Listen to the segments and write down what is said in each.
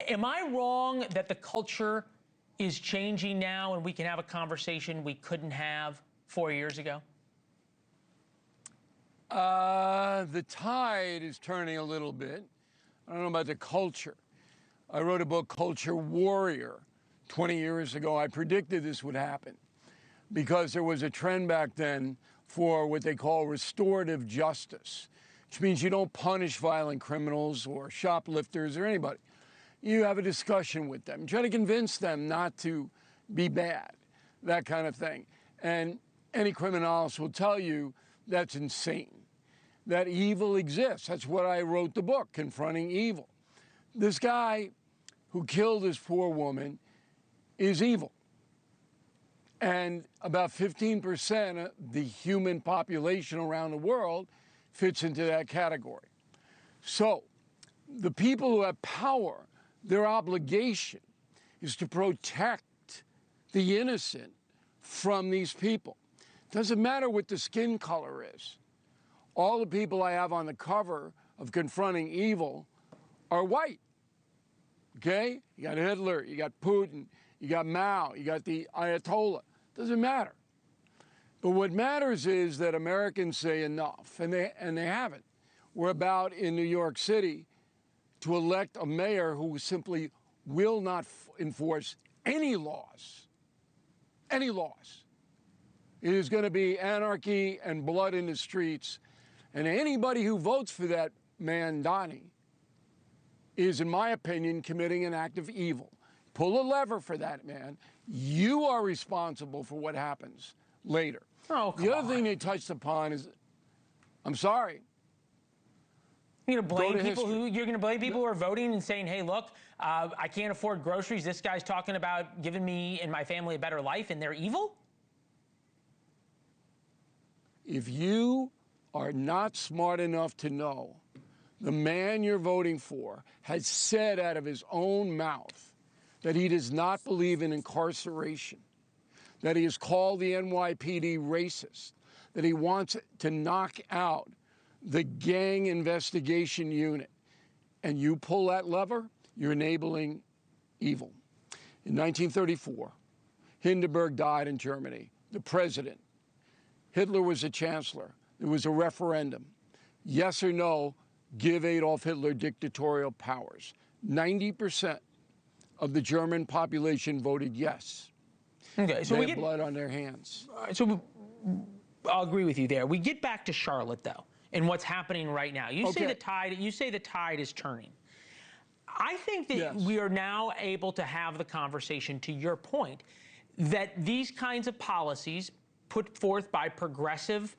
Am I wrong that the culture is changing now and we can have a conversation we couldn't have 4 years ago? The tide is turning a little bit. I don't know about the culture. I wrote a book, Culture Warrior, 20 years ago. I predicted this would happen because there was a trend back then for what they call restorative justice, which means you don't punish violent criminals or shoplifters or anybody. You have a discussion with them, try to convince them not to be bad, that kind of thing. And any criminalist will tell you that's insane, that evil exists. That's what I wrote the book, Confronting Evil. This guy who killed this poor woman is evil. And about 15% of the human population around the world fits into that category. So the people who have power, their obligation is to protect the innocent from these people. Doesn't matter what the skin color is. All the people I have on the cover of Confronting Evil are white, okay? You got Hitler, you got Putin, you got Mao, you got the Ayatollah. Doesn't matter. But what matters is that Americans say enough, and they haven't. We're about in New York City to elect a mayor who simply will not enforce any laws. Any laws. It is going to be anarchy and blood in the streets. And anybody who votes for that man, Mamdani, is, in my opinion, committing an act of evil. Pull a lever for that man. You are responsible for what happens later. Oh, the other thing they touched upon is, I'm sorry. You're going to blame people who are voting and saying, hey, look, I can't afford groceries. This guy's talking about giving me and my family a better life, and they're evil? If you are not smart enough to know the man you're voting for has said out of his own mouth that he does not believe in incarceration, that he has called the NYPD racist, that he wants to knock out the gang investigation unit, and you pull that lever, you're enabling evil. In 1934, Hindenburg died in Germany, the president. Hitler was the chancellor. There was a referendum. Yes or no, give Adolf Hitler dictatorial powers. 90% of the German population voted yes. Okay, so they have blood on their hands. So I'll agree with you there. We get back to Charlotte, though, and what's happening right now. You say the tide is turning. I think that we are now able to have the conversation, to your point, that these kinds of policies put forth by progressive,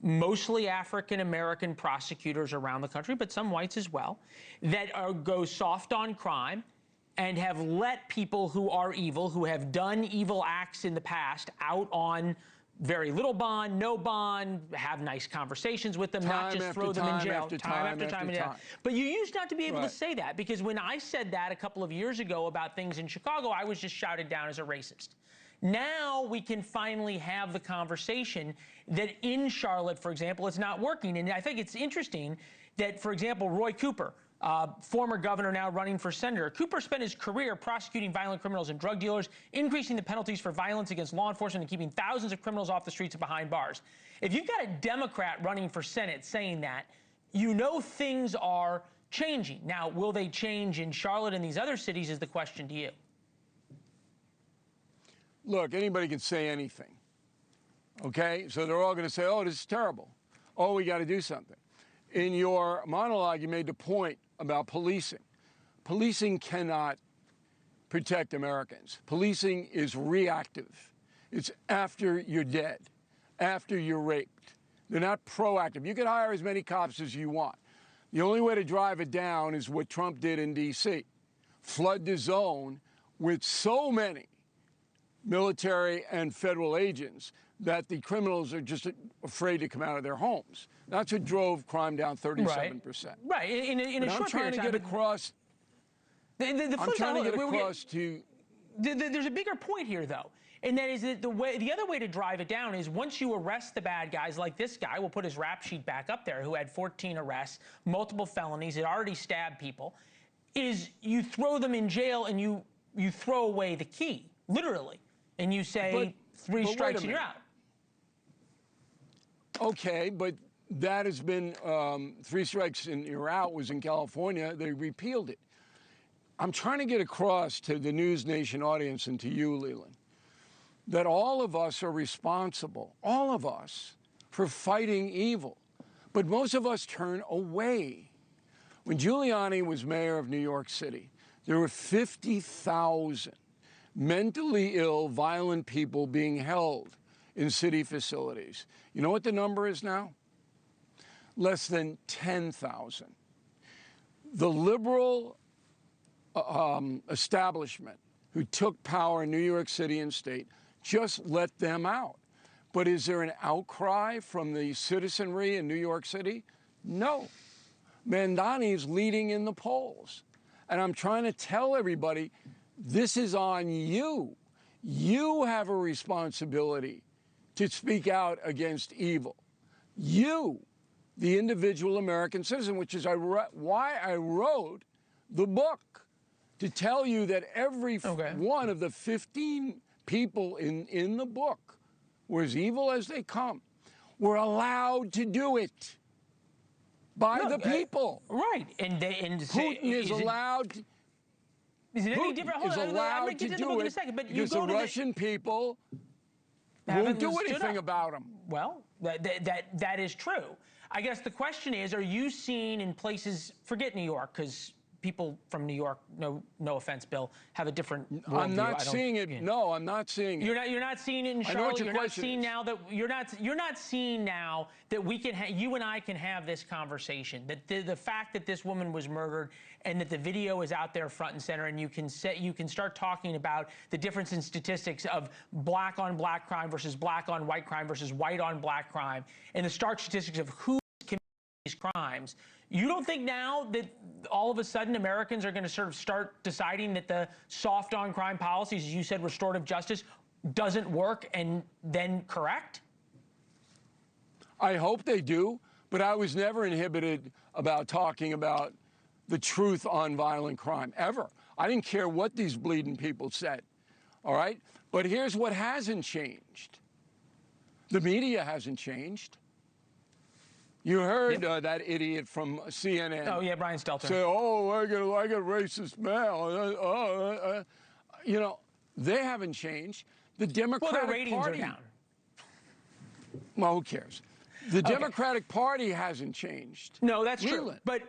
mostly African-American prosecutors around the country, but some whites as well, that go soft on crime and have let people who are evil, who have done evil acts in the past, out on very little bond, no bond, have nice conversations with them, not just throw them in jail time after time. But you used not to be able to say that, because when I said that a couple of years ago about things in Chicago, I was just shouted down as a racist. Now we can finally have the conversation that in Charlotte, for example, it's not working. And I think it's interesting that, for example, Roy Cooper, former governor now running for senator. Cooper spent his career prosecuting violent criminals and drug dealers, increasing the penalties for violence against law enforcement and keeping thousands of criminals off the streets and behind bars. If you've got a Democrat running for Senate saying that, you know things are changing. Now, will they change in Charlotte and these other cities is the question to you. Look, anybody can say anything, okay? So they're all going to say, oh, this is terrible. Oh, we got to do something. In your monologue, you made the point about policing. Policing cannot protect Americans. Policing is reactive. It's after you're dead, after you're raped. They're not proactive. You can hire as many cops as you want. The only way to drive it down is what Trump did in D.C. Flood the zone with so many military and federal agents that the criminals are just afraid to come out of their homes. That's what drove crime down 37%. Right. In a short period of time. I'm trying to get across to. There's a bigger point here, though, and that is that the other way to drive it down is once you arrest the bad guys, like this guy, we'll put his rap sheet back up there, who had 14 arrests, multiple felonies, had already stabbed people. is you throw them in jail and you throw away the key, literally, and you say three strikes and you're out. Okay, but that has been 3 strikes and you're out was in California. They repealed it. I'm trying to get across to the NewsNation audience and to you, Leland, that all of us are responsible, all of us, for fighting evil. But most of us turn away. When Giuliani was mayor of New York City, there were 50,000 mentally ill, violent people being held in city facilities. You know what the number is now? Less than 10,000. The liberal establishment who took power in New York City and state just let them out. But is there an outcry from the citizenry in New York City? No. Mamdani is leading in the polls. And I'm trying to tell everybody, this is on you. You have a responsibility to speak out against evil. You, the individual American citizen, which is why I wrote the book, to tell you that every one of the 15 people in the book were as evil as they come, were allowed to do it by the people. Right. And Putin is allowed to. Is it any different? Hold on, I'm going to get to the book in a second. But you go to the Russian people won't do anything about them. Well, that is true. I guess the question is, are you seeing in places, forget New York, because people from New York, no offense, Bill, have a different worldview. I'm not seeing it. No, I'm not seeing it. You're not seeing it in Charlotte. You're not seeing now that you're not seeing now that we can you and I can have this conversation. That the fact that this woman was murdered and that the video is out there front and center, and you can start talking about the difference in statistics of black on black crime versus black on white crime versus white on black crime, and the stark statistics of who committed these crimes. You don't think now that all of a sudden Americans are going to sort of start deciding that the soft on crime policies, as you said, restorative justice, doesn't work and then correct? I hope they do, but I was never inhibited about talking about the truth on violent crime, ever. I didn't care what these bleeding people said, all right? But here's what hasn't changed. The media hasn't changed. You heard that idiot from CNN. Oh, yeah, Brian Stelter. Say, oh, I got racist mail. You know, they haven't changed. The Democratic Party... Well, their ratings are down. Well, who cares? The Democratic Party hasn't changed. No, that's true. But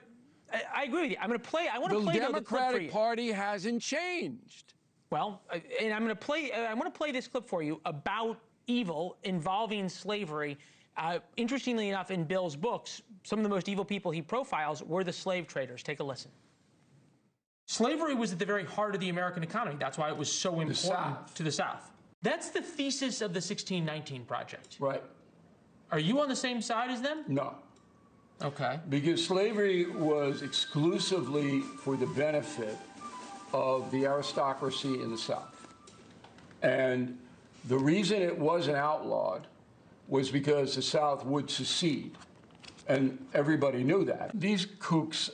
I agree with you. I'm going to play... I want to play the Democratic Party hasn't changed. Well, and I'm going to play this clip for you about evil involving slavery. Interestingly enough, in Bill's books, some of the most evil people he profiles were the slave traders. Take a listen. Slavery was at the very heart of the American economy. That's why it was so important to the South. That's the thesis of the 1619 Project. Right. Are you on the same side as them? No. Okay. Because slavery was exclusively for the benefit of the aristocracy in the South. And the reason it wasn't outlawed was because the South would secede, and everybody knew that. These kooks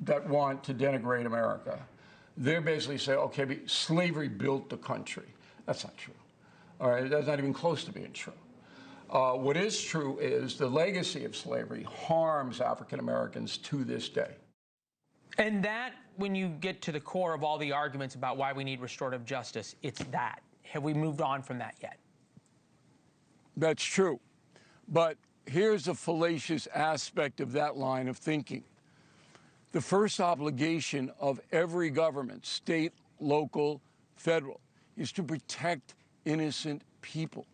that want to denigrate America, they're basically saying, okay, but slavery built the country. That's not true. All right, that's not even close to being true. What is true is the legacy of slavery harms African Americans to this day. And that, when you get to the core of all the arguments about why we need restorative justice, it's that. Have we moved on from that yet? That's true. But here's the fallacious aspect of that line of thinking. The first obligation of every government, state, local, federal, is to protect innocent people.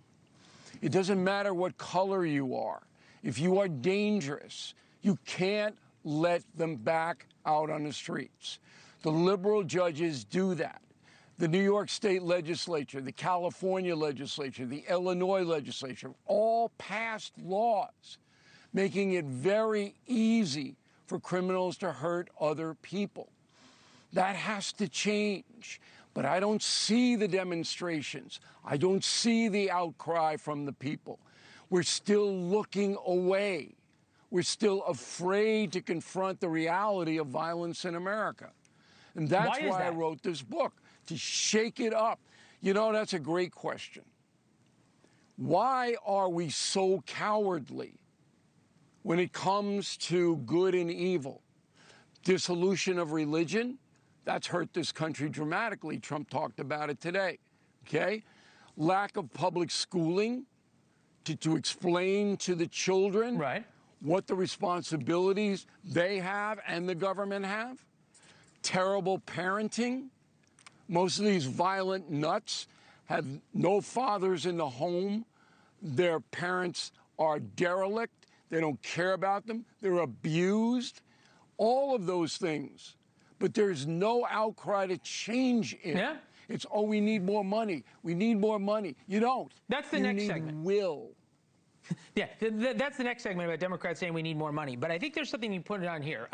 It doesn't matter what color you are. If you are dangerous, you can't let them back out on the streets. The liberal judges do that. The New York State legislature, the California legislature, the Illinois legislature all passed laws making it very easy for criminals to hurt other people. That has to change. But I don't see the demonstrations. I don't see the outcry from the people. We're still looking away. We're still afraid to confront the reality of violence in America. And that's why I wrote this book, to shake it up. You know, that's a great question. Why are we so cowardly when it comes to good and evil? Dissolution of religion, that's hurt this country dramatically. Trump talked about it today, okay? Lack of public schooling to explain to the children what the responsibilities they have and the government have. Terrible parenting. Most of these violent nuts have no fathers in the home. Their parents are derelict. They don't care about them. They're abused. All of those things. But there's no outcry to change it. Yeah. It's, oh, we need more money. We need more money. You don't. That's the next segment. Will. Yeah, that's the next segment about Democrats saying we need more money. But I think there's something you put it on here.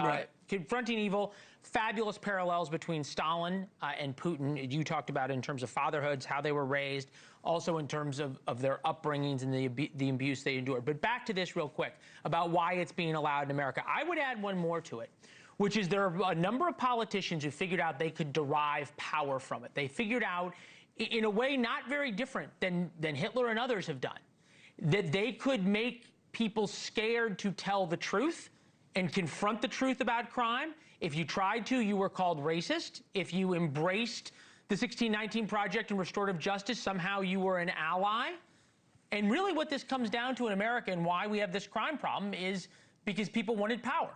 Confronting evil, fabulous parallels between Stalin and Putin. You talked about it in terms of fatherhoods, how they were raised, also in terms of their upbringings and the abuse they endured. But back to this real quick about why it's being allowed in America. I would add one more to it, which is there are a number of politicians who figured out they could derive power from it. They figured out, in a way not very different than Hitler and others have done, that they could make people scared to tell the truth and confront the truth about crime. If you tried to, you were called racist. If you embraced the 1619 Project and restorative justice, somehow you were an ally. And really what this comes down to in America and why we have this crime problem is because people wanted power.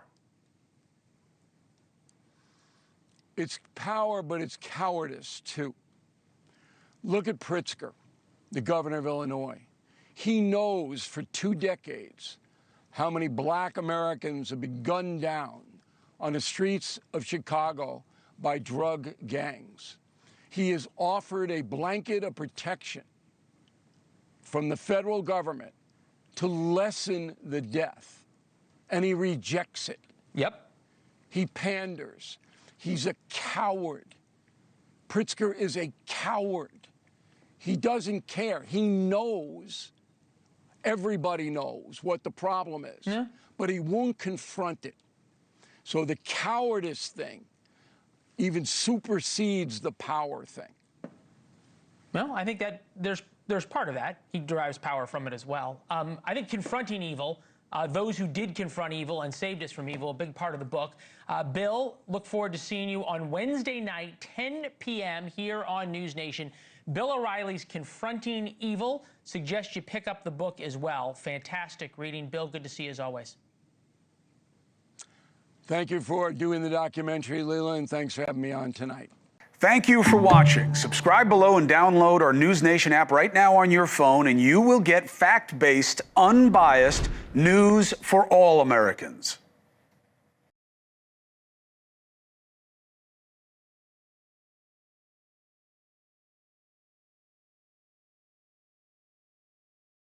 It's power, but it's cowardice, too. Look at Pritzker, the governor of Illinois. He knows for 2 decades how many black Americans have been gunned down on the streets of Chicago by drug gangs. He is offered a blanket of protection from the federal government to lessen the death, and he rejects it. Yep. He panders. He's a coward. Pritzker is a coward. He doesn't care. He knows, everybody knows what the problem is, but he won't confront it. So the cowardice thing even supersedes the power thing. Well, I think that there's part of that. He derives power from it as well. I think confronting evil, those who did confront evil and saved us from evil, a big part of the book. Bill, look forward to seeing you on Wednesday night, 10 p.m. here on NewsNation. Bill O'Reilly's Confronting Evil. Suggest you pick up the book as well. Fantastic reading. Bill, good to see you as always. Thank you for doing the documentary, Leland. Thanks for having me on tonight. Thank you for watching. Subscribe below and download our NewsNation app right now on your phone, and you will get fact-based, unbiased news for all Americans.